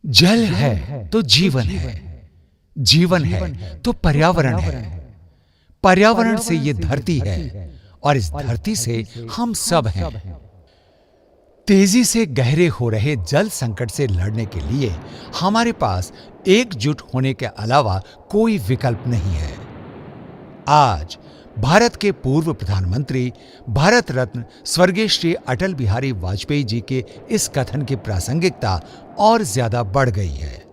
जल है तो जीवन है, जीवन है तो पर्यावरण है, पर्यावरण से ये धरती है और इस धरती से हम सब हैं। तेजी से गहरे हो रहे जल संकट से लड़ने के लिए हमारे पास एकजुट होने के अलावा कोई विकल्प नहीं है। आज भारत के पूर्व प्रधानमंत्री भारत रत्न स्वर्गीय श्री अटल बिहारी वाजपेयी जी के इस कथन की प्रासंगिकता और ज्यादा बढ़ गई है।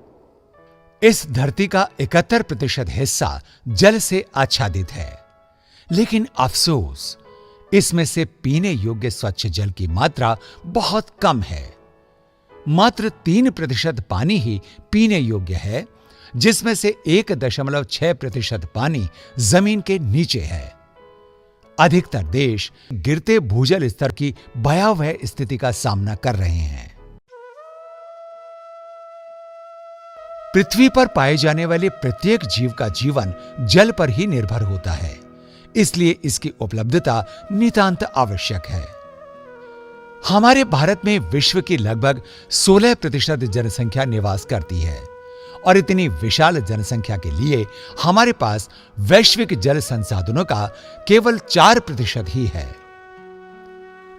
इस धरती का 71% हिस्सा जल से आच्छादित है, लेकिन अफसोस इसमें से पीने योग्य स्वच्छ जल की मात्रा बहुत कम है। मात्र 3% पानी ही पीने योग्य है, जिसमें से 1.6% पानी जमीन के नीचे है। अधिकतर देश गिरते भूजल स्तर की भयावह स्थिति का सामना कर रहे हैं। पृथ्वी पर पाए जाने वाले प्रत्येक जीव का जीवन जल पर ही निर्भर होता है, इसलिए इसकी उपलब्धता नितांत आवश्यक है। हमारे भारत में विश्व की लगभग 16% जनसंख्या निवास करती है और इतनी विशाल जनसंख्या के लिए हमारे पास वैश्विक जल संसाधनों का केवल 4% ही है।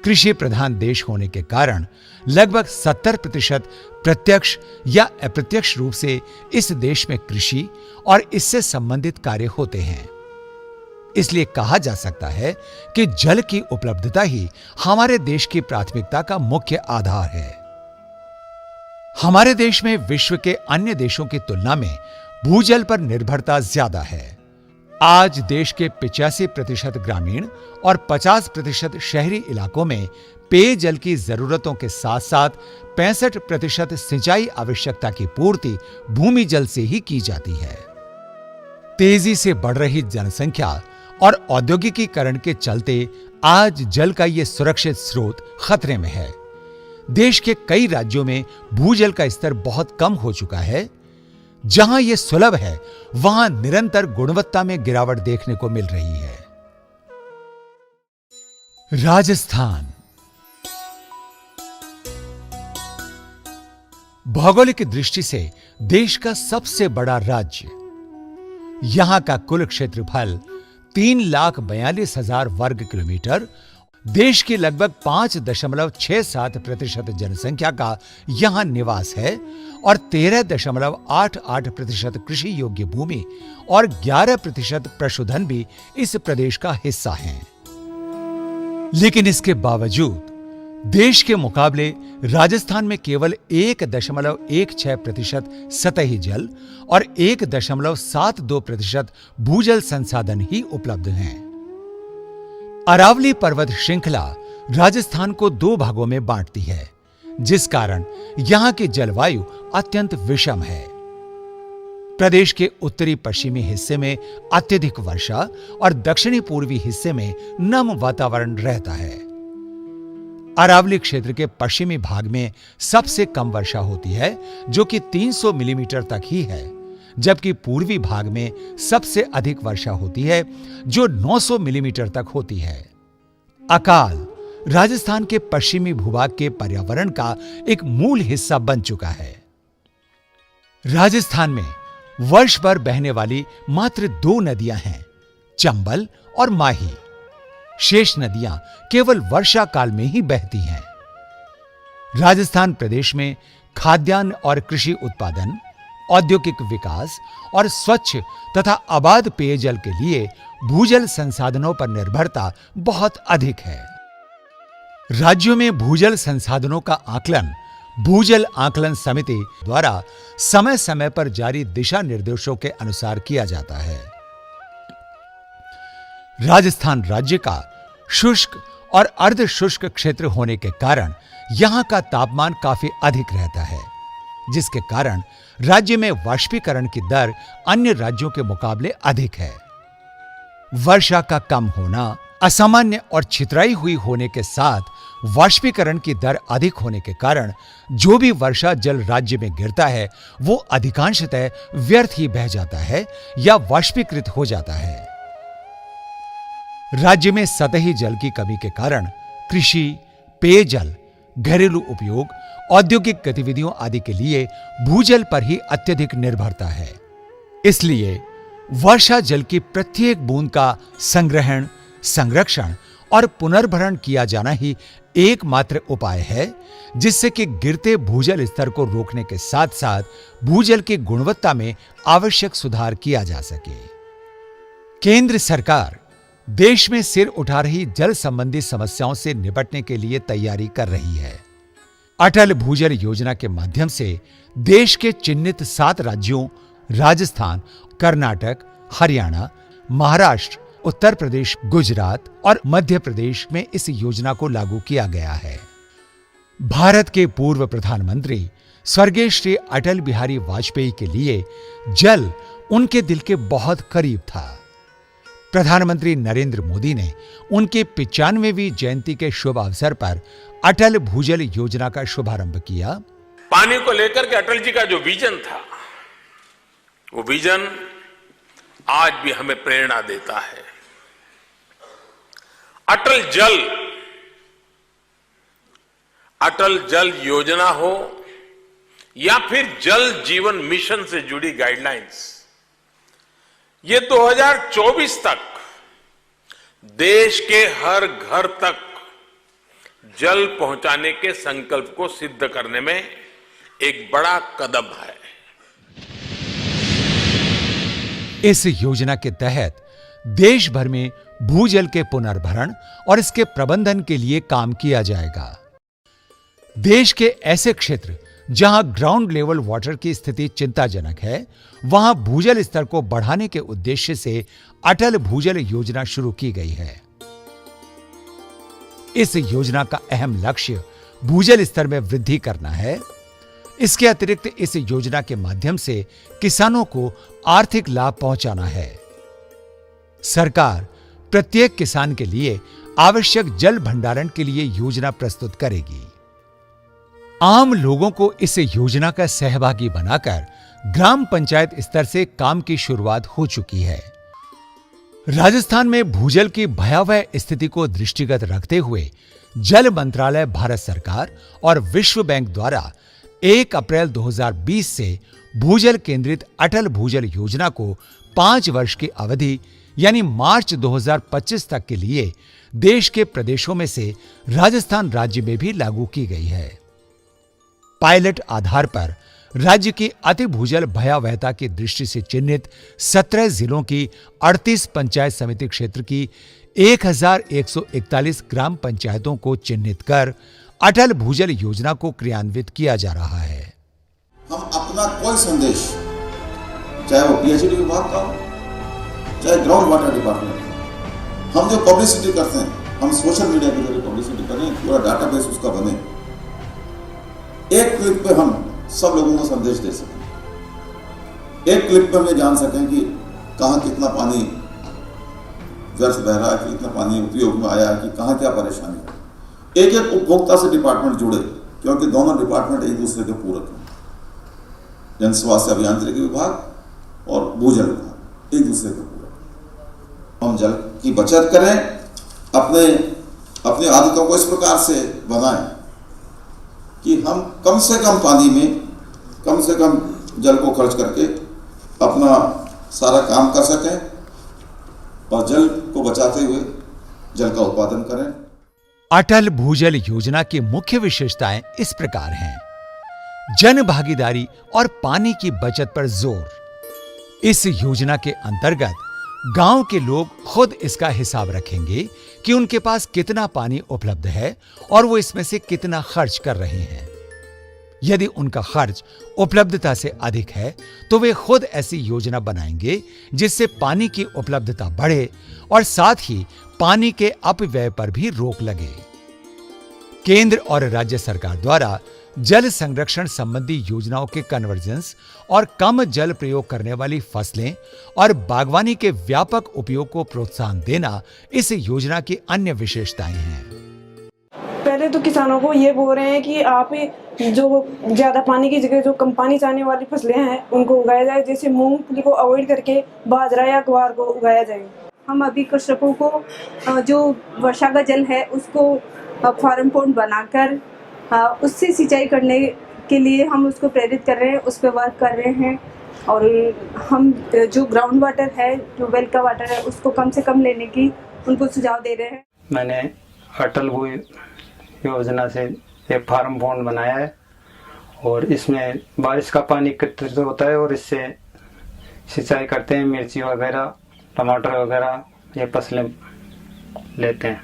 कृषि प्रधान देश होने के कारण लगभग 70% प्रत्यक्ष या अप्रत्यक्ष रूप से इस देश में कृषि और इससे संबंधित कार्य होते हैं। इसलिए कहा जा सकता है कि जल की उपलब्धता ही हमारे देश की प्राथमिकता का मुख्य आधार है। हमारे देश में विश्व के अन्य देशों की तुलना में भूजल पर निर्भरता ज्यादा है। आज देश के 85% ग्रामीण और 50% शहरी इलाकों में पेयजल की जरूरतों के साथ साथ 65% सिंचाई आवश्यकता की पूर्ति भूमि जल से ही की जाती है। तेजी से बढ़ रही जनसंख्या और औद्योगिकीकरण के चलते आज जल का यह सुरक्षित स्रोत खतरे में है। देश के कई राज्यों में भूजल का स्तर बहुत कम हो चुका है। जहां यह सुलभ है, वहां निरंतर गुणवत्ता में गिरावट देखने को मिल रही है। राजस्थान भौगोलिक दृष्टि से देश का सबसे बड़ा राज्य। यहां का कुल क्षेत्रफल 3,42,000 वर्ग किलोमीटर, देश की लगभग 5.67% जनसंख्या का यहां निवास है और 13.88% कृषि योग्य भूमि और 11% पशुधन भी इस प्रदेश का हिस्सा हैं। लेकिन इसके बावजूद देश के मुकाबले राजस्थान में केवल 1.16% सतही जल और 1.72% भूजल संसाधन ही उपलब्ध हैं। अरावली पर्वत श्रृंखला राजस्थान को 2 भागों में बांटती है, जिस कारण यहां की जलवायु अत्यंत विषम है। प्रदेश के उत्तरी पश्चिमी हिस्से में अत्यधिक वर्षा और दक्षिणी पूर्वी हिस्से में नम वातावरण रहता है। अरावली क्षेत्र के पश्चिमी भाग में सबसे कम वर्षा होती है, जो कि 300 मिलीमीटर तक ही है, जबकि पूर्वी भाग में सबसे अधिक वर्षा होती है, जो 900 मिलीमीटर तक होती है। अकाल राजस्थान के पश्चिमी भूभाग के पर्यावरण का एक मूल हिस्सा बन चुका है। राजस्थान में वर्ष भर बहने वाली मात्र 2 नदियां हैं, चंबल और माही। शेष नदियां केवल वर्षा काल में ही बहती हैं। राजस्थान प्रदेश में खाद्यान्न और कृषि उत्पादन, औद्योगिक विकास और स्वच्छ तथा आबाद पेयजल के लिए भूजल संसाधनों पर निर्भरता बहुत अधिक है। राज्यों में भूजल संसाधनों का आकलन भूजल आकलन समिति द्वारा समय समय पर जारी दिशा निर्देशों के अनुसार किया जाता है। राजस्थान राज्य का शुष्क और अर्ध शुष्क क्षेत्र होने के कारण यहां का तापमान काफी अधिक रहता है, जिसके कारण राज्य में वाष्पीकरण की दर अन्य राज्यों के मुकाबले अधिक है। वर्षा का कम होना, असामान्य और छितराई हुई होने के साथ वाष्पीकरण की दर अधिक होने के कारण जो भी वर्षा जल राज्य में गिरता है, वो अधिकांशतः व्यर्थ ही बह जाता है या वाष्पीकृत हो जाता है। राज्य में सतही जल की कमी के कारण कृषि, पेयजल घरेलू उपयोग, औद्योगिक गतिविधियों आदि के लिए भूजल पर ही अत्यधिक निर्भरता है। इसलिए वर्षा जल की प्रत्येक बूंद का संग्रहण, संरक्षण और पुनर्भरण किया जाना ही एकमात्र उपाय है जिससे कि गिरते भूजल स्तर को रोकने के साथ साथ भूजल की गुणवत्ता में आवश्यक सुधार किया जा सके। केंद्र सरकार देश में सिर उठा रही जल संबंधी समस्याओं से निपटने के लिए तैयारी कर रही है। अटल भूजल योजना के माध्यम से देश के चिन्हित 7 राज्यों राजस्थान, कर्नाटक, हरियाणा, महाराष्ट्र, उत्तर प्रदेश, गुजरात और मध्य प्रदेश में इस योजना को लागू किया गया है। भारत के पूर्व प्रधानमंत्री स्वर्गीय श्री अटल बिहारी वाजपेयी के लिए जल उनके दिल के बहुत करीब था। प्रधानमंत्री नरेंद्र मोदी ने उनकी 95वीं जयंती के शुभ अवसर पर अटल भूजल योजना का शुभारंभ किया। पानी को लेकर के अटल जी का जो विजन था, वो विजन आज भी हमें प्रेरणा देता है। अटल जल योजना हो या फिर जल जीवन मिशन से जुड़ी गाइडलाइंस, ये 2024 तक देश के हर घर तक जल पहुंचाने के संकल्प को सिद्ध करने में एक बड़ा कदम है। इस योजना के तहत देश भर में भूजल के पुनर्भरण और इसके प्रबंधन के लिए काम किया जाएगा। देश के ऐसे क्षेत्र जहां ग्राउंड लेवल वाटर की स्थिति चिंताजनक है, वहां भूजल स्तर को बढ़ाने के उद्देश्य से अटल भूजल योजना शुरू की गई है। इस योजना का अहम लक्ष्य भूजल स्तर में वृद्धि करना है। इसके अतिरिक्त इस योजना के माध्यम से किसानों को आर्थिक लाभ पहुंचाना है। सरकार प्रत्येक किसान के लिए आवश्यक जल भंडारण के लिए योजना प्रस्तुत करेगी। आम लोगों को इस योजना का सहभागी बनाकर ग्राम पंचायत स्तर से काम की शुरुआत हो चुकी है। राजस्थान में भूजल की भयावह स्थिति को दृष्टिगत रखते हुए जल मंत्रालय, भारत सरकार और विश्व बैंक द्वारा 1 अप्रैल 2020 से भूजल केंद्रित अटल भूजल योजना को 5 वर्ष की अवधि यानी मार्च 2025 तक के लिए देश के प्रदेशों में से राजस्थान राज्य में भी लागू की गई है। पायलट आधार पर राज्य की अति भूजल भयावहता की दृष्टि से चिन्हित 17 जिलों की 38 पंचायत समिति क्षेत्र की 1141 ग्राम पंचायतों को चिन्हित कर अटल भूजल योजना को क्रियान्वित किया जा रहा है। हम अपना कोई संदेश, चाहे वो पीएचडी विभाग का हो, चाहे ग्राउंड वाटर डिपार्टमेंट, हम जो पब्लिसिटी करते हैं, हम सोशल मीडिया के जरिए पब्लिसिटी करें, पूरा डाटाबेस उसका बने, एक क्लिक पे हम सब लोगों को संदेश दे सकें। एक क्लिक पे हम जान सकें कि कहाँ कितना पानी व्यर्थ बह रहा है, कितना पानी उपयोग में आया है, कि कहाँ क्या परेशानी है। एक एक उपभोक्ता से डिपार्टमेंट जुड़े, क्योंकि दोनों डिपार्टमेंट एक दूसरे के पूरक हैं। जन स्वास्थ्य अभियांत्रिकी विभाग और भूजल विभाग एक दूसरे के पूरक। हम जल की बचत करें, अपनी आदतों को इस प्रकार से बनाएं कि हम कम से कम पानी में कम से कम जल को खर्च करके अपना सारा काम कर सकें और जल को बचाते हुए जल का उत्पादन करें। अटल भूजल योजना की मुख्य विशेषताएं इस प्रकार हैं। जन भागीदारी और पानी की बचत पर जोर। इस योजना के अंतर्गत गांव के लोग खुद इसका हिसाब रखेंगे कि उनके पास कितना पानी उपलब्ध है और वो इसमें से कितना खर्च कर रहे हैं। यदि उनका खर्च उपलब्धता से अधिक है तो वे खुद ऐसी योजना बनाएंगे जिससे पानी की उपलब्धता बढ़े और साथ ही पानी के अपव्यय पर भी रोक लगे। केंद्र और राज्य सरकार द्वारा जल संरक्षण संबंधी योजनाओं के कन्वर्जेंस और कम जल प्रयोग करने वाली फसलें और बागवानी के व्यापक उपयोग को प्रोत्साहन देना इस योजना की अन्य विशेषताएं हैं। पहले तो किसानों को ये बोल रहे हैं कि आप जो ज्यादा पानी की जगह जो कम पानी चाहने वाली फसलें हैं उनको उगाया जाए, जैसे मूंगफली को अवॉइड करके बाजरा या ग्वार को उगाया जाए। हम अभी कृषकों को जो वर्षा का जल है उसको फार्म पॉन्ड बनाकर उससे सिंचाई करने के लिए हम उसको प्रेरित कर रहे हैं, उस पर वर्क कर रहे हैं। और हम जो ग्राउंड वाटर है, ट्यूबवेल का वाटर है, उसको कम से कम लेने की उनको सुझाव दे रहे हैं। मैंने अटल भूजल योजना से एक फार्म पॉन्ड बनाया है और इसमें बारिश का पानी एकत्रित होता है और इससे सिंचाई करते हैं। मिर्ची वगैरह, टमाटर वगैरह ये फसलें लेते हैं।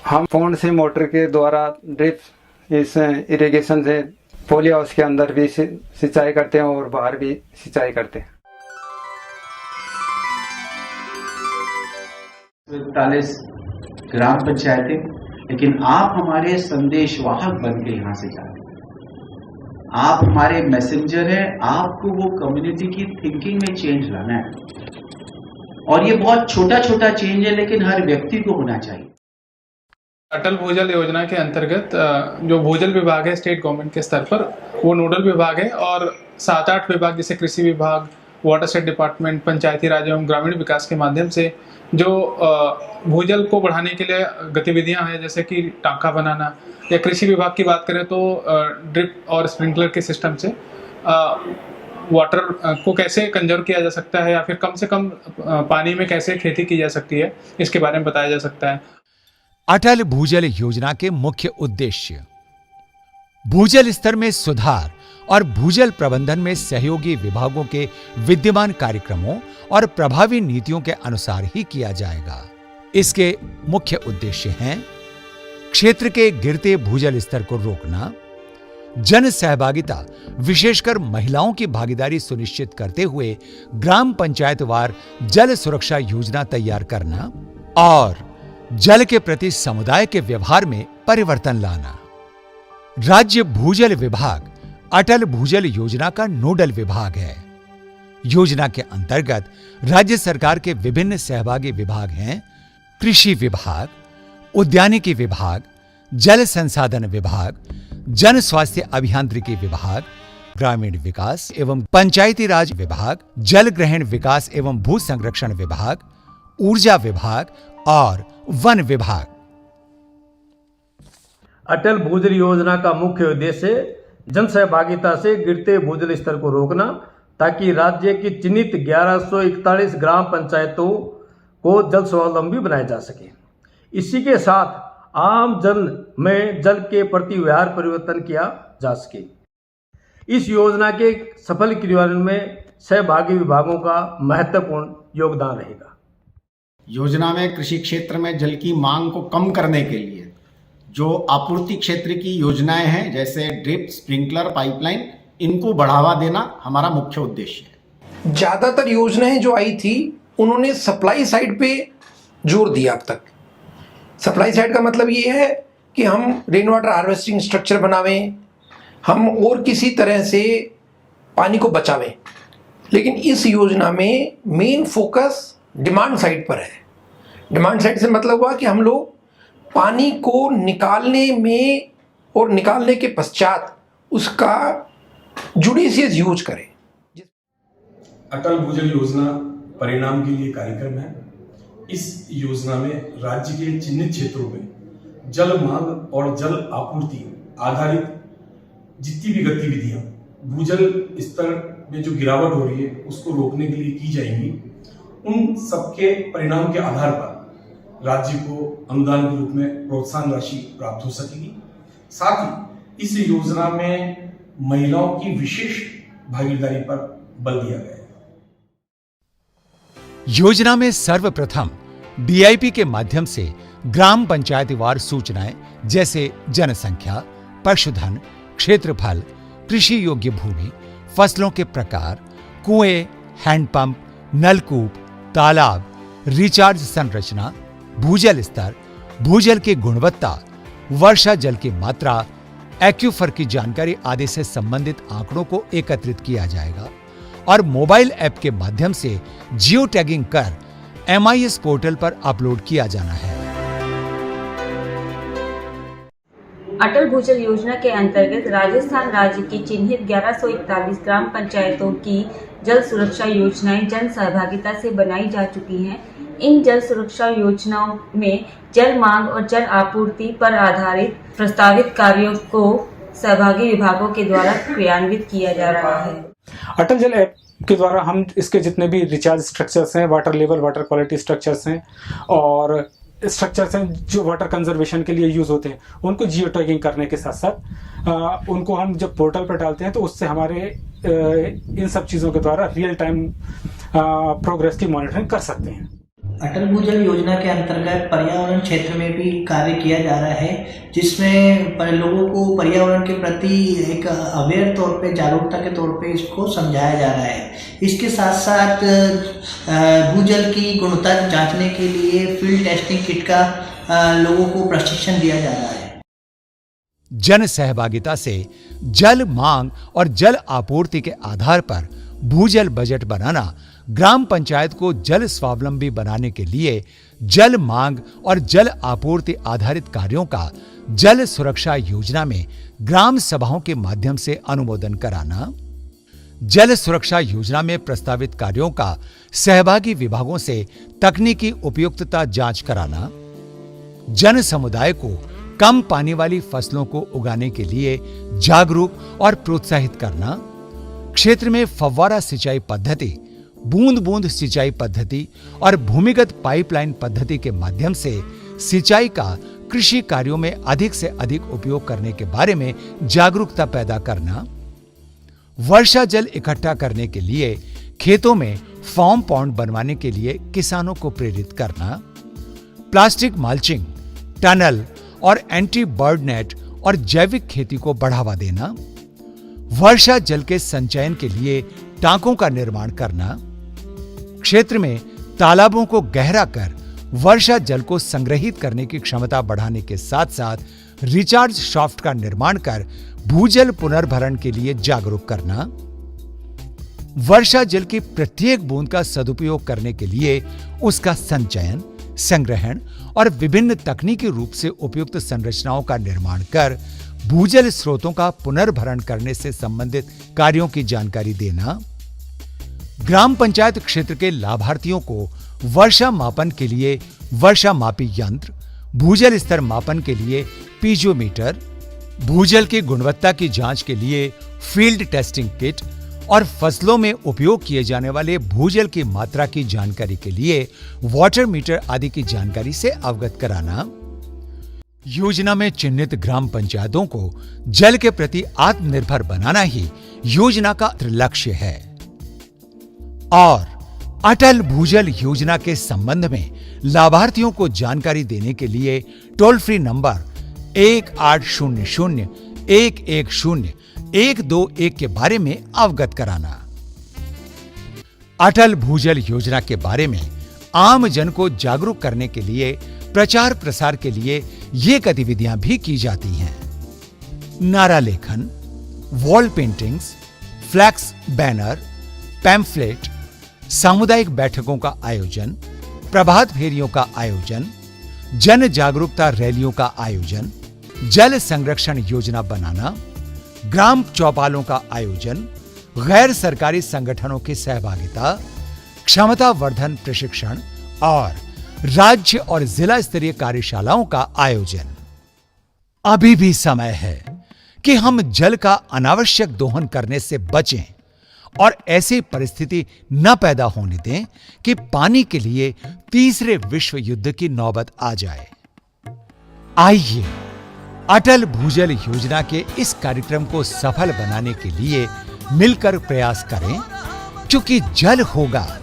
हम पॉन्ड से मोटर के द्वारा ड्रिप इस इरिगेशन से पोली हाउस के अंदर भी सिंचाई करते हैं और बाहर भी सिंचाई करते हैं। 41 ग्राम पंचायतें, लेकिन आप हमारे संदेश वाहक बन के यहाँ से जाते हैं। आप हमारे मैसेंजर हैं। आपको वो कम्युनिटी की थिंकिंग में चेंज लाना है और ये बहुत छोटा छोटा चेंज है, लेकिन हर व्यक्ति को होना चाहिए। अटल भूजल योजना के अंतर्गत जो भूजल विभाग है स्टेट गवर्नमेंट के स्तर पर, वो नोडल विभाग है और 7-8 विभाग जैसे कृषि विभाग, वाटर सेट डिपार्टमेंट, पंचायती राज एवं ग्रामीण विकास के माध्यम से जो भूजल को बढ़ाने के लिए गतिविधियां हैं, जैसे कि टांका बनाना, या कृषि विभाग की बात करें तो ड्रिप और स्प्रिंकलर के सिस्टम से वाटर को कैसे कंजर्व किया जा सकता है या फिर कम से कम पानी में कैसे खेती की जा सकती है, इसके बारे में बताया जा सकता है। अटल भूजल योजना के मुख्य उद्देश्य भूजल स्तर में सुधार और भूजल प्रबंधन में सहयोगी विभागों के विद्यमान कार्यक्रमों और प्रभावी नीतियों के अनुसार ही किया जाएगा। इसके मुख्य उद्देश्य हैं क्षेत्र के गिरते भूजल स्तर को रोकना, जन सहभागिता विशेषकर महिलाओं की भागीदारी सुनिश्चित करते हुए ग्राम पंचायतवार जल सुरक्षा योजना तैयार करना और जल के प्रति समुदाय के व्यवहार में परिवर्तन लाना। राज्य भूजल विभाग अटल भूजल योजना का नोडल विभाग है। योजना के अंतर्गत राज्य सरकार के विभिन्न सहभागी विभाग हैं कृषि विभाग, उद्यानिकी विभाग, जल संसाधन विभाग, जन स्वास्थ्य अभियांत्रिकी विभाग, ग्रामीण विकास एवं पंचायती राज विभाग, जल ग्रहण विकास एवं भू संरक्षण विभाग, ऊर्जा विभाग और वन विभाग। अटल भूजल योजना का मुख्य उद्देश्य जन सहभागिता से गिरते भूजल स्तर को रोकना, ताकि राज्य की चिन्हित 1141 ग्राम पंचायतों को जल स्वावलंबी बनाया जा सके। इसी के साथ आम जन में जल के प्रति व्यवहार परिवर्तन किया जा सके। इस योजना के सफल क्रियान्वयन में सहभागी विभागों का महत्वपूर्ण योगदान रहेगा। योजना में कृषि क्षेत्र में जल की मांग को कम करने के लिए जो आपूर्ति क्षेत्र की योजनाएं हैं, जैसे ड्रिप, स्प्रिंकलर, पाइपलाइन, इनको बढ़ावा देना हमारा मुख्य उद्देश्य है। ज़्यादातर योजनाएं जो आई थी उन्होंने सप्लाई साइड पे जोर दिया। अब तक सप्लाई साइड का मतलब ये है कि हम रेन वाटर हार्वेस्टिंग स्ट्रक्चर बनावें, हम और किसी तरह से पानी को बचावें। लेकिन इस योजना में मेन फोकस डिमांड साइड पर है। डिमांड साइड से मतलब हुआ कि हम लोग पानी को निकालने में और निकालने के पश्चात उसका जुडिशियस यूज करें। अटल भूजल योजना परिणाम के लिए कार्यक्रम है। इस योजना में राज्य के चिन्हित क्षेत्रों में जल मांग और जल आपूर्ति आधारित जितनी भी गतिविधियां भूजल स्तर में जो गिरावट हो रही है उसको रोकने के लिए की जाएंगी, उन सबके परिणाम के आधार पर राज्य को अनुदान के रूप में प्रोत्साहन राशि प्राप्त हो सकेगी। साथ ही इस योजना में महिलाओं की विशेष भागीदारी पर बल दिया गया है। योजना में सर्वप्रथम DIP के माध्यम से ग्राम पंचायतीवार सूचनाएं जैसे जनसंख्या, पशुधन, क्षेत्रफल, कृषि योग्य भूमि, फसलों के प्रकार, कुएं, हैंडपंप, नलकूप, तालाब, रिचार्ज संरचना, भूजल स्तर, भूजल की गुणवत्ता, वर्षा जल की मात्रा, एक्यूफर की जानकारी आदि से संबंधित आंकड़ों को एकत्रित किया जाएगा और मोबाइल ऐप के माध्यम से जियो टैगिंग कर MIS पोर्टल पर अपलोड किया जाना है। अटल भूजल योजना के अंतर्गत राजस्थान राज्य की चिन्हित 1141 ग्राम पंचायतों की जल सुरक्षा योजनाएं जन सहभागिता से बनाई जा चुकी हैं। इन जल सुरक्षा योजनाओं में जल मांग और जल आपूर्ति पर आधारित प्रस्तावित कार्यों को सहभागी विभागों के द्वारा क्रियान्वित किया जा रहा है। अटल जल ऐप के द्वारा हम इसके जितने भी रिचार्ज स्ट्रक्चर्स हैं, water level, water quality structures हैं और स्ट्रक्चर्स हैं जो वाटर कंजर्वेशन के लिए यूज़ होते हैं, उनको जियो टैगिंग करने के साथ साथ उनको हम जब पोर्टल पर डालते हैं तो उससे हमारे इन सब चीज़ों के द्वारा रियल टाइम प्रोग्रेस की मॉनिटरिंग कर सकते हैं। अटल भूजल योजना के अंतर्गत पर्यावरण क्षेत्र में भी कार्य किया जा रहा है, जिसमें लोगों को पर्यावरण के प्रति एक अवेयर तौर पे, जागरूकता के तौर पे इसको समझाया जा रहा है। इसके साथ साथ भूजल की गुणवत्ता जांचने के लिए फील्ड टेस्टिंग किट का लोगों को प्रशिक्षण दिया जा रहा है। जन सहभागिता से जल मांग और जल आपूर्ति के आधार पर भूजल बजट बनाना ग्राम पंचायत को जल स्वावलंबी बनाने के लिए जल मांग और जल आपूर्ति आधारित कार्यों का जल सुरक्षा योजना में ग्राम सभाओं के माध्यम से अनुमोदन कराना, जल सुरक्षा योजना में प्रस्तावित कार्यों का सहभागी विभागों से तकनीकी उपयुक्तता जांच कराना, जन समुदाय को कम पानी वाली फसलों को उगाने के लिए जागरूक और प्रोत्साहित करना, क्षेत्र में फव्वारा सिंचाई पद्धति, बूंद बूंद सिंचाई पद्धति और भूमिगत पाइपलाइन पद्धति के माध्यम से सिंचाई का कृषि कार्यों में अधिक से अधिक उपयोग करने के बारे में जागरूकता पैदा करना, वर्षा जल इकट्ठा करने के लिए खेतों में फॉर्म पॉन्ड बनवाने के लिए किसानों को प्रेरित करना, प्लास्टिक माल्चिंग, टनल और एंटी बर्ड नेट और जैविक खेती को बढ़ावा देना, वर्षा जल के संचयन के लिए टांकों का निर्माण करना, क्षेत्र में तालाबों को गहरा कर वर्षा जल को संग्रहित करने की क्षमता बढ़ाने के साथ साथ रिचार्ज शाफ्ट का निर्माण कर भूजल पुनर्भरण के लिए जागरूक करना, वर्षा जल की प्रत्येक बूंद का सदुपयोग करने के लिए उसका संचयन, संग्रहण और विभिन्न तकनीकी रूप से उपयुक्त संरचनाओं का निर्माण कर भूजल स्रोतों का पुनर्भरण करने से संबंधित कार्यों की जानकारी देना, ग्राम पंचायत क्षेत्र के लाभार्थियों को वर्षा मापन के लिए वर्षा मापी यंत्र, भूजल स्तर मापन के लिए पीजोमीटर, भूजल की गुणवत्ता की जांच के लिए फील्ड टेस्टिंग किट और फसलों में उपयोग किए जाने वाले भूजल की मात्रा की जानकारी के लिए वाटर मीटर आदि की जानकारी से अवगत कराना। योजना में चिन्हित ग्राम पंचायतों को जल के प्रति आत्मनिर्भर बनाना ही योजना का लक्ष्य है। और अटल भूजल योजना के संबंध में लाभार्थियों को जानकारी देने के लिए टोल फ्री नंबर 1800-110-121 के बारे में अवगत कराना। अटल भूजल योजना के बारे में आम जन को जागरूक करने के लिए प्रचार प्रसार के लिए ये गतिविधियां भी की जाती हैं। नारा लेखन, wall paintings, flex banner, pamphlet, सामुदायिक बैठकों का आयोजन, प्रभात फेरियों का आयोजन, जन जागरूकता रैलियों का आयोजन, जल संरक्षण योजना बनाना, ग्राम चौपालों का आयोजन, गैर सरकारी संगठनों की सहभागिता, क्षमता वर्धन प्रशिक्षण और राज्य और जिला स्तरीय कार्यशालाओं का आयोजन। अभी भी समय है कि हम जल का अनावश्यक दोहन करने से बचें और ऐसी परिस्थिति न पैदा होने दें कि पानी के लिए तीसरे विश्व युद्ध की नौबत आ जाए। आइए अटल भूजल योजना के इस कार्यक्रम को सफल बनाने के लिए मिलकर प्रयास करें, क्योंकि जल होगा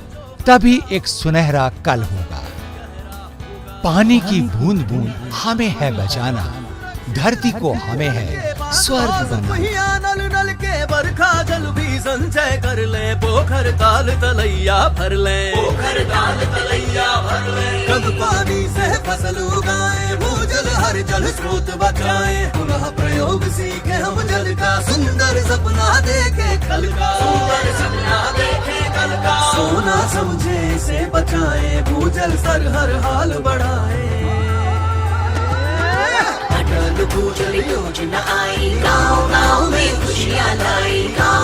तभी एक सुनहरा कल होगा। पानी की बूंद बूंद हमें है बचाना, धरती को हमें है स्वर्ग बनाना। नल नल के बरखा जल भी संचय कर ले, पोखर ताल तलैया भर ले, पोखर ताल तलैया भर ले। कब पानी से फसल उगाए, भूजल हर जल स्रोत बचाए, पुनः प्रयोग सीखे हम जल का, सुंदर सपना देखे कल का, सुंदर सपना देखे कल का। सोना समझे से बचाए, भूजल सर हर हाल बढ़ाए। अटल भूजल योजना आई, गाँव गाँव में खुशियाँ लाई, गाँव